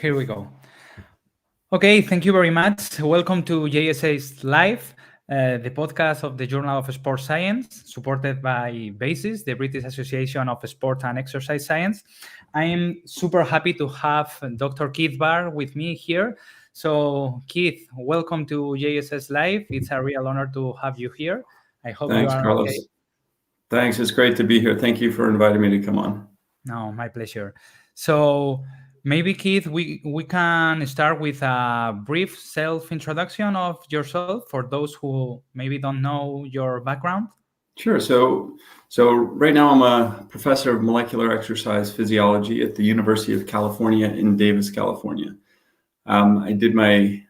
Here we go. Okay, thank you very much. Welcome to JSS Live, the podcast of the Journal of Sports Science, supported by BASIS, the British Association of Sport and Exercise Science. I am super happy to have Dr. Keith Baar with me here. So, Keith, welcome to JSS Live. It's a real honor to have you here. I hope you Thanks, are okay. Carlos. Thanks. It's great to be here. Thank you for inviting me to come on. No, my pleasure. So maybe Keith, we can start with a brief self-introduction of yourself for those who maybe don't know your background. Sure. So right now I'm a professor of molecular exercise physiology at the University of California in Davis, California. I did my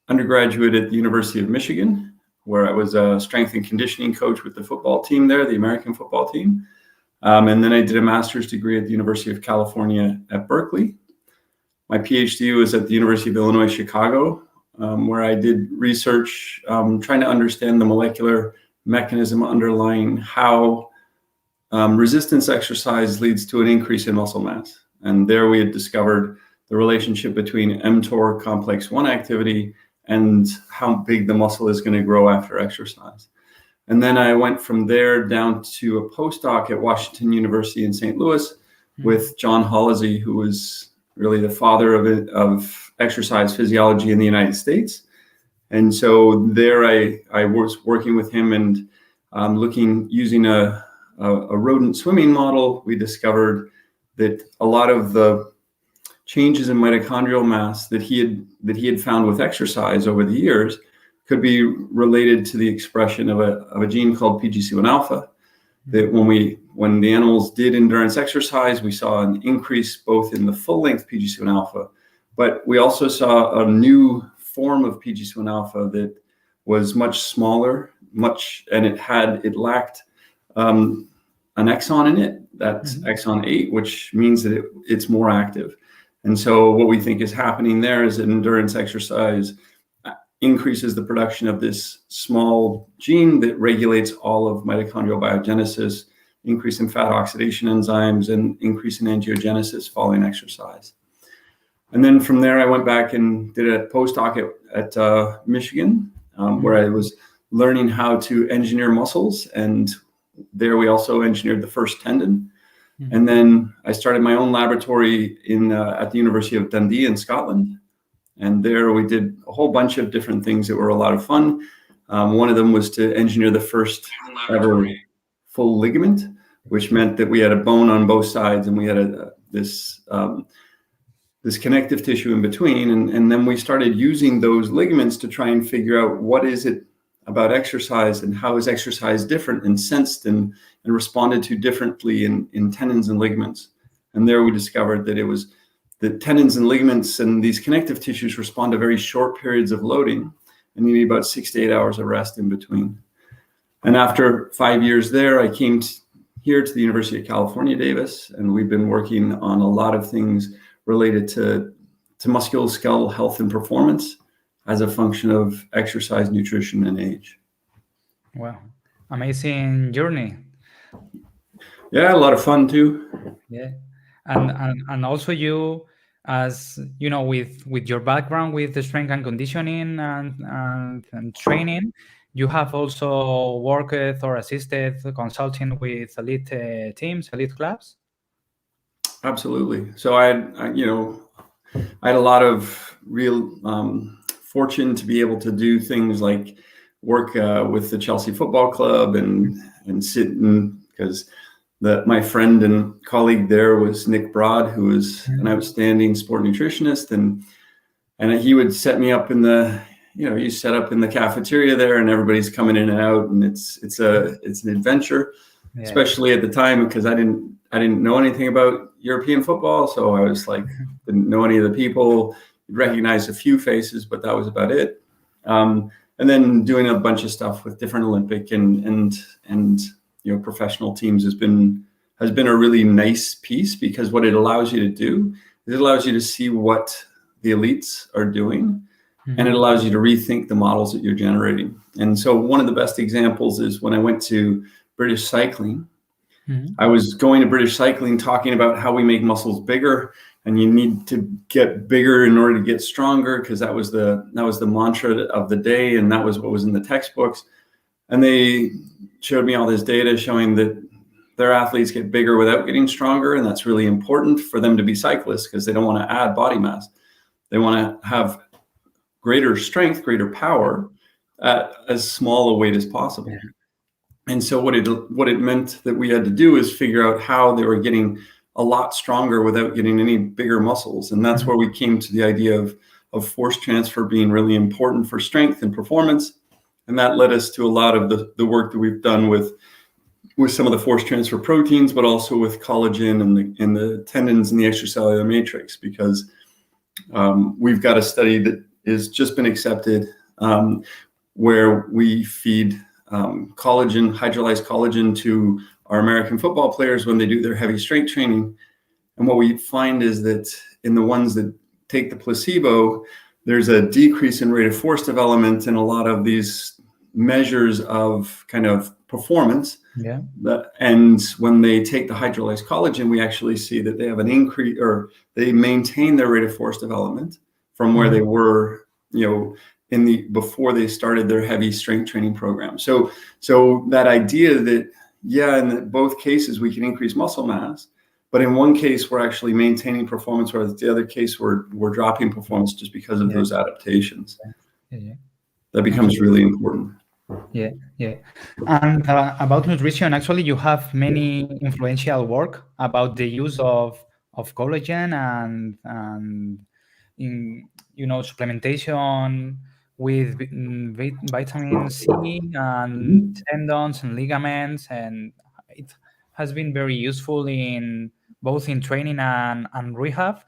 undergraduate at the University of Michigan, where I was a strength and conditioning coach with the football team there, the American football team. And then I did a master's degree at the University of California at Berkeley. My PhD was at the University of Illinois, Chicago, where I did research trying to understand the molecular mechanism underlying how resistance exercise leads to an increase in muscle mass. And there we had discovered the relationship between mTOR complex 1 activity and how big the muscle is going to grow after exercise. And then I went from there down to a postdoc at Washington University in St. Louis with John Hollisey, who was really the father of exercise physiology in the United States. And so there I was working with him and using a rodent swimming model. We discovered that a lot of the changes in mitochondrial mass that he had found with exercise over the years could be related to the expression of a gene called PGC1 alpha. That when the animals did endurance exercise, we saw an increase both in the full length PGC1 alpha, but we also saw a new form of PGC1 alpha that was much smaller, and it lacked an exon in it. That's exon 8, which means that it's more active. And so what we think is happening there is that endurance exercise increases the production of this small gene that regulates all of mitochondrial biogenesis, increase in fat oxidation enzymes, and increase in angiogenesis following exercise. And then from there, I went back and did a postdoc at Michigan, where I was learning how to engineer muscles. And there we also engineered the first tendon. And then I started my own laboratory at the University of Dundee in Scotland. And there we did a whole bunch of different things that were a lot of fun. One of them was to engineer the first ever full ligament, which meant that we had a bone on both sides and we had this connective tissue in between. And then we started using those ligaments to try and figure out what is it about exercise and how is exercise different and sensed and responded to differently in tendons and ligaments. And there we discovered that it was the tendons and ligaments and these connective tissues respond to very short periods of loading, and you need about 6 to 8 hours of rest in between. And after 5 years there, I came here to the University of California, Davis, and we've been working on a lot of things related to musculoskeletal health and performance as a function of exercise, nutrition, and age. Wow, amazing journey. Yeah, a lot of fun too. Yeah, and also you, as you know, with your background with the strength and conditioning and training, you have also worked or assisted consulting with elite teams, elite clubs. Absolutely. So I had a lot of real fortune to be able to do things like work with the Chelsea Football Club and sit in, because my friend and colleague there was Nick Broad, who was an outstanding sport nutritionist, and he would set me up you set up in the cafeteria there, and everybody's coming in and out, and it's an adventure, especially at the time, because I didn't know anything about European football, so I was like didn't know any of the people, recognized a few faces, but that was about it. And then doing a bunch of stuff with different Olympic and professional teams has been a really nice piece, because what it allows you to do is it allows you to see what the elites are doing, and it allows you to rethink the models that you're generating. And so one of the best examples is when I went to British Cycling. I was going to British Cycling talking about how we make muscles bigger and you need to get bigger in order to get stronger, because that was the mantra of the day, and that was what was in the textbooks. And they showed me all this data showing that their athletes get bigger without getting stronger, and that's really important for them to be cyclists, because they don't want to add body mass. They want to have greater strength, greater power at as small a weight as possible. Yeah. And so what it meant that we had to do is figure out how they were getting a lot stronger without getting any bigger muscles. And that's where we came to the idea of force transfer being really important for strength and performance. And that led us to a lot of the work that we've done with some of the force transfer proteins, but also with collagen and the tendons and the extracellular matrix, because we've got a study that has just been accepted where we feed collagen, hydrolyzed collagen, to our American football players when they do their heavy strength training. And what we find is that in the ones that take the placebo, there's a decrease in rate of force development and a lot of these measures of kind of performance. Yeah. And when they take the hydrolyzed collagen, we actually see that they have an increase, or they maintain their rate of force development from where they were, before they started their heavy strength training program. So that idea that, in both cases we can increase muscle mass, but in one case we're actually maintaining performance, whereas the other case we're dropping performance just because of those adaptations. That becomes really important. Yeah. And about nutrition, actually, you have many influential work about the use of collagen and in supplementation with vitamin C and tendons and ligaments, and it has been very useful in both in training and rehab.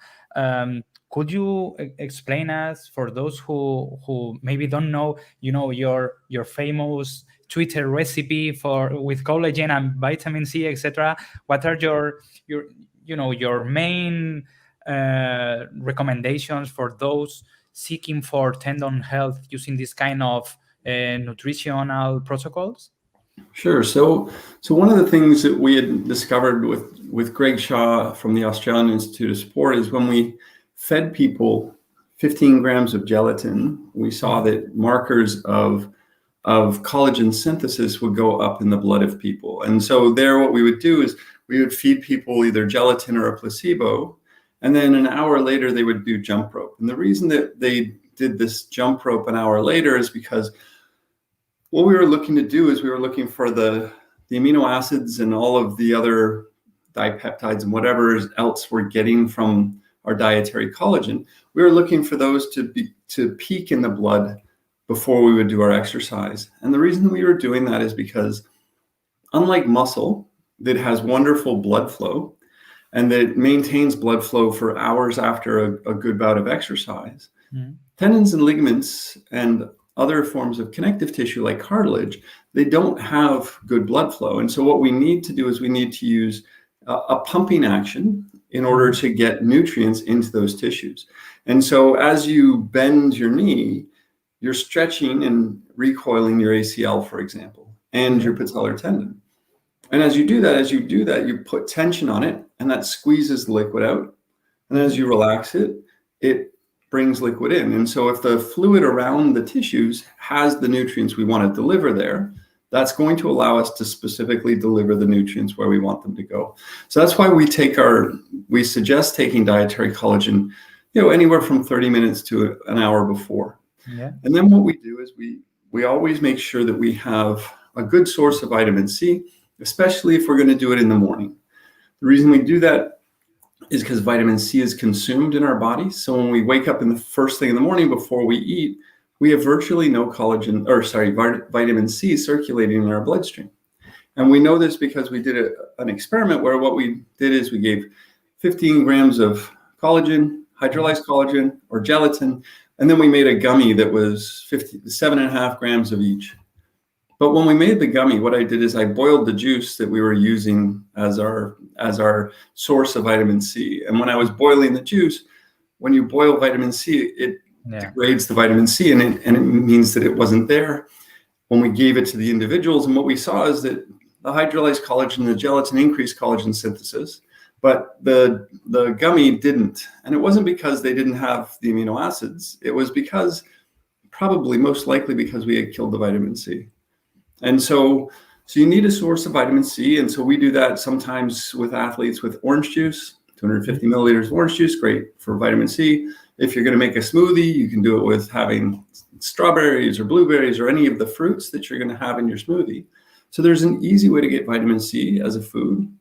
Could you explain us, for those who maybe don't know, your famous Twitter recipe with collagen and vitamin C, etc.? What are your main recommendations for those seeking for tendon health using this kind of nutritional protocols? Sure. So one of the things that we had discovered with Greg Shaw from the Australian Institute of Sport is when we fed people 15 grams of gelatin, we saw that markers of collagen synthesis would go up in the blood of people. And so what we would do is we would feed people either gelatin or a placebo, and then an hour later they would do jump rope. And the reason that they did this jump rope an hour later is because what we were looking to do is we were looking for the amino acids and all of the other dipeptides and whatever else we're getting from our dietary collagen. We were looking for those to peak in the blood before we would do our exercise. And the reason we were doing that is because, unlike muscle that has wonderful blood flow and that maintains blood flow for hours after a good bout of exercise, tendons and ligaments and other forms of connective tissue like cartilage, they don't have good blood flow. And so what we need to do is we need to use a pumping action in order to get nutrients into those tissues. And so as you bend your knee, you're stretching and recoiling your ACL, for example, and your patellar tendon. And as you do that, you put tension on it, and that squeezes the liquid out. And as you relax it, it brings liquid in. And so if the fluid around the tissues has the nutrients we want to deliver there, that's going to allow us to specifically deliver the nutrients where we want them to go. So that's why we suggest taking dietary collagen, anywhere from 30 minutes to an hour before. Yeah. And then what we do is we always make sure that we have a good source of vitamin C, especially if we're going to do it in the morning. The reason we do that is because vitamin C is consumed in our body. So when we wake up in the first thing in the morning before we eat, we have virtually no vitamin C circulating in our bloodstream. And we know this because we did an experiment where what we did is we gave 15 grams of collagen, hydrolyzed collagen or gelatin, and then we made a gummy that was 7.5 grams of each. But when we made the gummy, what I did is I boiled the juice that we were using as our source of vitamin C. And when I was boiling the juice, when you boil vitamin C, it degrades the vitamin C, and it means that it wasn't there when we gave it to the individuals. And what we saw is that the hydrolyzed collagen and the gelatin increased collagen synthesis, but the gummy didn't. And it wasn't because they didn't have the amino acids. It was because, probably most likely because we had killed the vitamin C. And so you need a source of vitamin C. And so we do that sometimes with athletes with orange juice, 250 milliliters of orange juice, great for vitamin C. If you're going to make a smoothie, you can do it with having strawberries or blueberries or any of the fruits that you're going to have in your smoothie. So there's an easy way to get vitamin C as a food.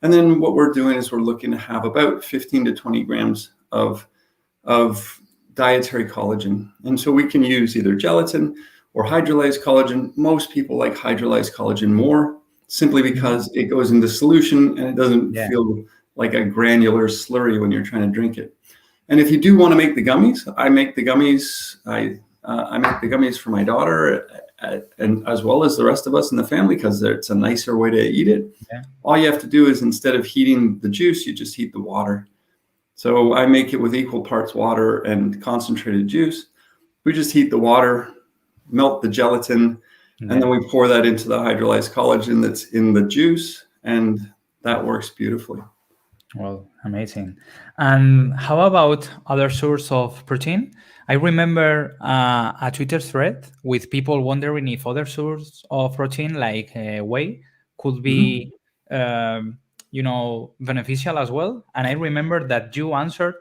And then what we're doing is we're looking to have about 15 to 20 grams of dietary collagen. And so we can use either gelatin or hydrolyzed collagen. Most people like hydrolyzed collagen more, simply because it goes into solution and it doesn't feel like a granular slurry when you're trying to drink it. And if you do want to make the gummies, I make the gummies. I make the gummies for my daughter, and as well as the rest of us in the family, because it's a nicer way to eat it. Yeah. All you have to do is, instead of heating the juice, you just heat the water. So I make it with equal parts water and concentrated juice. We just heat the water, melt the gelatin, and then we pour that into the hydrolyzed collagen that's in the juice, and that works beautifully. Well, amazing. And how about other source of protein? I remember a Twitter thread with people wondering if other source of protein, like whey, could be, beneficial as well. And I remember that you answered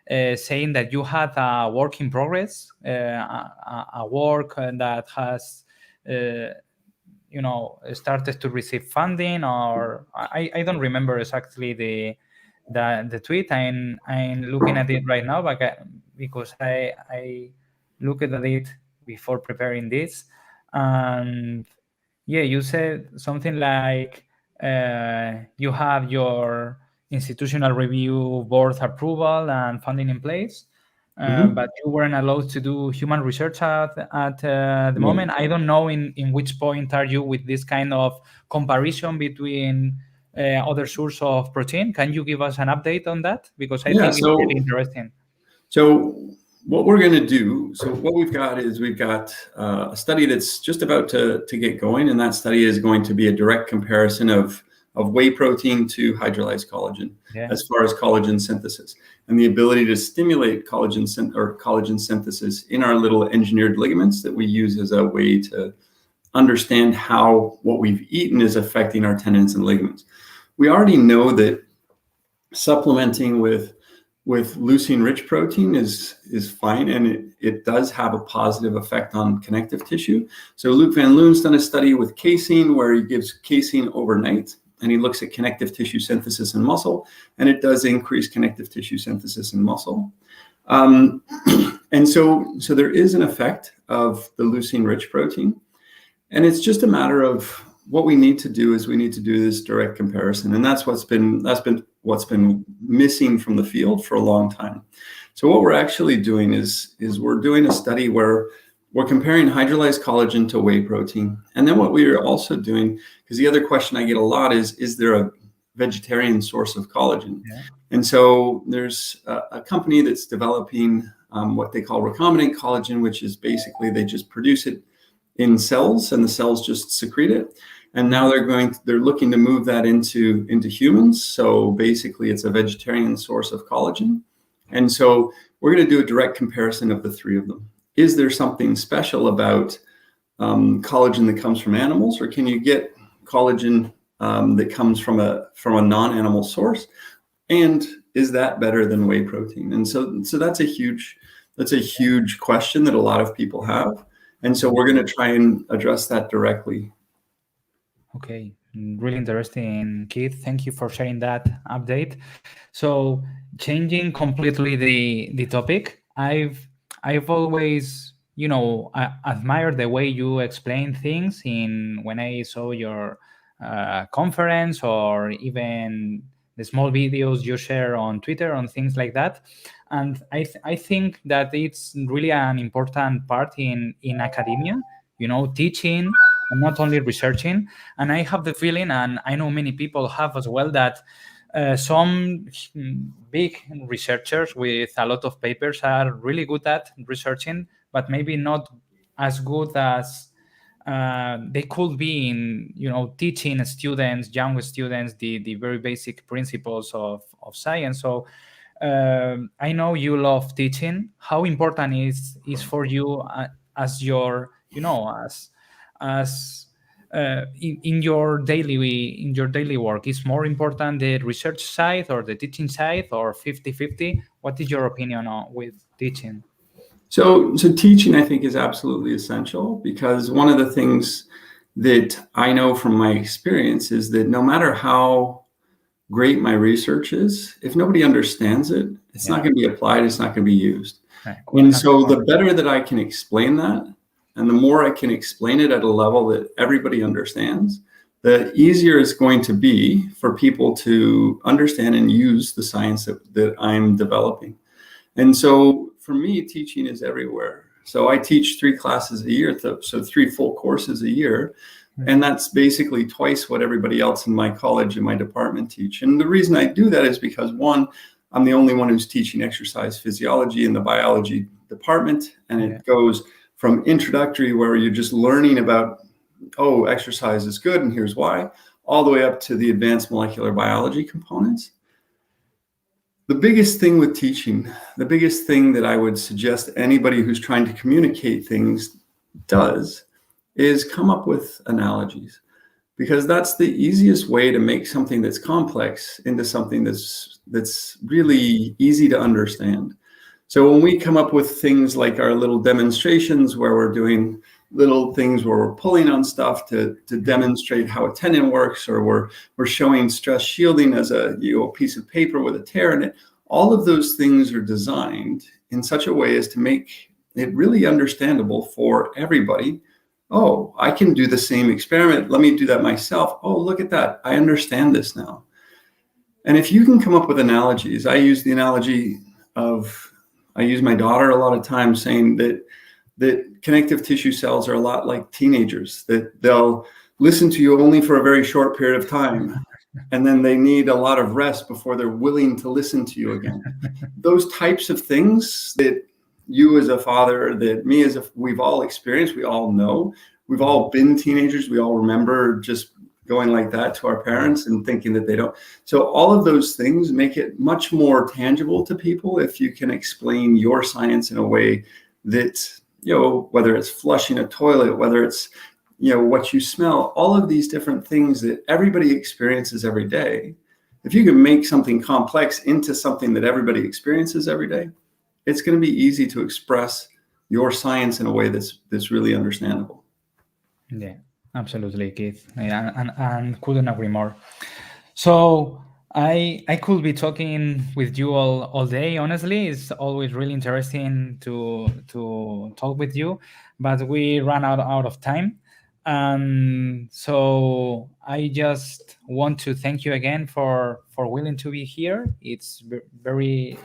saying that you had a work in progress, a work that has started to receive funding, or I don't remember exactly the tweet. I'm looking at it right now, because I looked at it before preparing this, and you said something like you have your institutional review board approval and funding in place. But you weren't allowed to do human research at the moment. I don't know in which point are you with this kind of comparison between other source of protein. Can you give us an update on that? Because I think it's really interesting. So what we're going to do, so what we've got is we've got a study that's just about to get going, and that study is going to be a direct comparison of whey protein to hydrolyzed collagen, as far as collagen synthesis and the ability to stimulate collagen synthesis in our little engineered ligaments that we use as a way to understand how what we've eaten is affecting our tendons and ligaments. We already know that supplementing with leucine-rich protein is fine, and it does have a positive effect on connective tissue. So Luc Van Loon's done a study with casein where he gives casein overnight, and he looks at connective tissue synthesis in muscle, and it does increase connective tissue synthesis in muscle. And so there is an effect of the leucine-rich protein, and it's just a matter of what we need to do is we need to do this direct comparison, and that's what's been missing from the field for a long time. So what we're actually doing is we're doing a study where we're comparing hydrolyzed collagen to whey protein. And then what we are also doing, because the other question I get a lot is there a vegetarian source of collagen? Yeah. And so there's a company that's developing what they call recombinant collagen, which is basically they just produce it in cells and the cells just secrete it. And now they're looking to move that into humans. So basically it's a vegetarian source of collagen. And so we're going to do a direct comparison of the three of them. Is there something special about collagen that comes from animals, or can you get collagen that comes from a non-animal source? And is that better than whey protein? And so that's a huge question that a lot of people have. And so we're going to try and address that directly. Okay, really interesting, Keith. Thank you for sharing that update. So, changing completely the topic, I've always, admired the way you explain things when I saw your conference, or even the small videos you share on Twitter on things like that. And I think that it's really an important part in academia, teaching and not only researching. And I have the feeling, and I know many people have as well, that some big researchers with a lot of papers are really good at researching, but maybe not as good as they could be in, teaching students, young students, the very basic principles of science. So I know you love teaching. How important is for you as your, as in your daily work? Is more important the research side or the teaching side, or 50-50? What is your opinion on with teaching? So teaching, I think, is absolutely essential, because one of the things that I know from my experience is that no matter how great my research is, if nobody understands it, it's not going to be applied, it's not going to be used. And so the better that I can explain that, and the more I can explain it at a level that everybody understands, the easier it's going to be for people to understand and use the science that I'm developing. And so for me, teaching is everywhere. So I teach 3 classes a year, so 3 full courses a year. And that's basically twice what everybody else in my college and my department teach. And the reason I do that is because, one, I'm the only one who's teaching exercise physiology in the biology department. And it goes from introductory, where you're just learning about, oh, exercise is good and here's why, all the way up to the advanced molecular biology components. The biggest thing with teaching, the biggest thing that I would suggest anybody who's trying to communicate things does, is come up with analogies, because that's the easiest way to make something that's complex into something that's really easy to understand. So when we come up with things like our little demonstrations, where we're doing little things where we're pulling on stuff to demonstrate how a tendon works, or we're showing stress shielding as a piece of paper with a tear in it, all of those things are designed in such a way as to make it really understandable for everybody. Oh, I can do the same experiment. Let me do that myself. Oh, look at that. I understand this now. And if you can come up with analogies, I use the analogy I use my daughter a lot of times, saying that connective tissue cells are a lot like teenagers, that they'll listen to you only for a very short period of time, and then they need a lot of rest before they're willing to listen to you again. Those types of things that you as a father, that me as we've all experienced, we all know, we've all been teenagers, we all remember just going like that to our parents and thinking that they don't. So all of those things make it much more tangible to people if you can explain your science in a way that, whether it's flushing a toilet, whether it's, what you smell, all of these different things that everybody experiences every day. If you can make something complex into something that everybody experiences every day, it's going to be easy to express your science in a way that's really understandable. Yeah, absolutely, Keith. And couldn't agree more. So I could be talking with you all day. Honestly, it's always really interesting to talk with you, but we ran out of time. So I just want to thank you again for willing to be here. It's very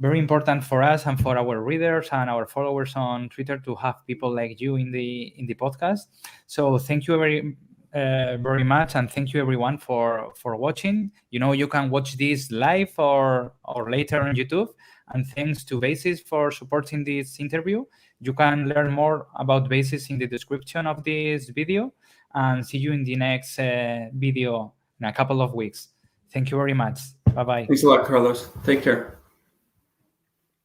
important for us and for our readers and our followers on Twitter to have people like you in the podcast. So thank you very much, and thank you everyone for watching. You can watch this live or later on YouTube. And thanks to Basis for supporting this interview. You can learn more about Basis in the description of this video, and see you in the next video in a couple of weeks. Thank you very much. Bye-bye. Thanks a lot, Carlos. Take care.